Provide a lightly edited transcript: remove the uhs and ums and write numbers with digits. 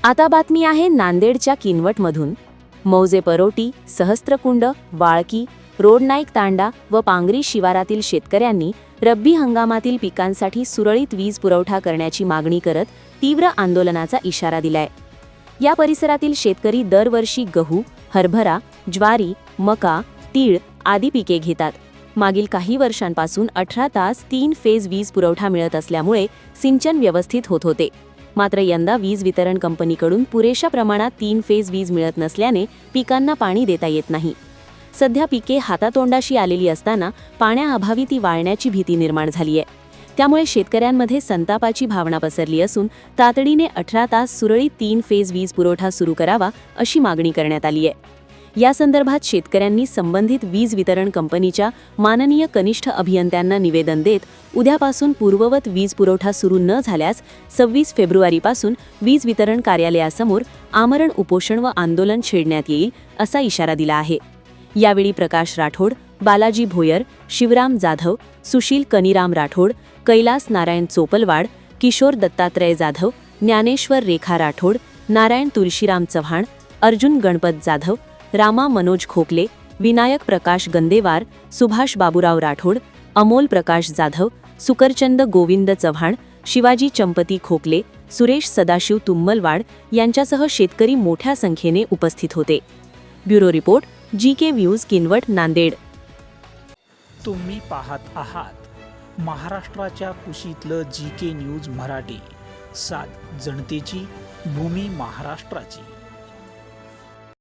आता बातमी आहे नांदेडच्या किनवटमधून। मौजे परोटी, सहस्त्रकुंड, वाळकी, रोडनाईक तांडा व पांगरी शिवारातील शेतकऱ्यांनी रब्बी हंगामातील पिकांसाठी सुरळीत वीज पुरवठा करण्याची मागणी करत तीव्र आंदोलनाचा इशारा दिलाय। या परिसरातील शेतकरी दरवर्षी गहू, हरभरा, ज्वारी, मका, तीळ आदी पिके घेतात। मागील काही वर्षांपासून 18 तास 3 फेज वीज पुरवठा मिळत असल्यामुळे सिंचन व्यवस्थित होत होते। मात्र यंदा वीज वितरण कंपनीकडून पुरेशा प्रमाणात 3 फेज वीज मिळत नसल्याने पिकांना पाणी देता येत नाही। सध्या पिके हातातोंडाशी आलेली असताना पाण्याअभावी ती वाळण्याची भीती निर्माण झाली आहे। त्यामुळे शेतकऱ्यांमध्ये संतापाची भावना पसरली असून तातडीने 18 तास सुरळीत 3 फेज वीज पुरवठा सुरू करावा अशी मागणी करण्यात आली आहे। या संदर्भात शेतकऱ्यांनी संबंधित वीज वितरण कंपनीच्या माननीय कनिष्ठ अभियंत्यांना निवेदन देत उद्यापासून पूर्ववत वीज पुरवठा सुरू न झाल्यास 26 फेब्रुवारीपासून वीज वितरण कार्यालयासमोर आमरण उपोषण व आंदोलन छेडण्यात येईल असा इशारा दिला आहे। यावेळी प्रकाश राठोड, बालाजी भोयर, शिवराम जाधव, सुशील कनीराम राठोड, कैलास नारायण चोपलवाड, किशोर दत्तात्रय जाधव, ज्ञानेश्वर रेखा राठोड, नारायण तुळशीराम चव्हाण, अर्जुन गणपत जाधव, रामा मनोज खोकले, विनायक प्रकाश गंदेवार, सुभाष बाबूराव राठोड, अमोल प्रकाश जाधव, सुकरचंद गोविंद चव्हाण, शिवाजी चंपती खोकले, सुरेश सदाशिव तुम्मलवाड यांच्यासह शेतकरी मोठ्या संख्येने उपस्थित होते। Bureau report, GK news, Kinwat, Nanded. तुम्ही पाहत आहात महाराष्ट्राच्या कुशीतलं GK न्यूज मराठी, सात जनतेची, भूमी महाराष्ट्राची।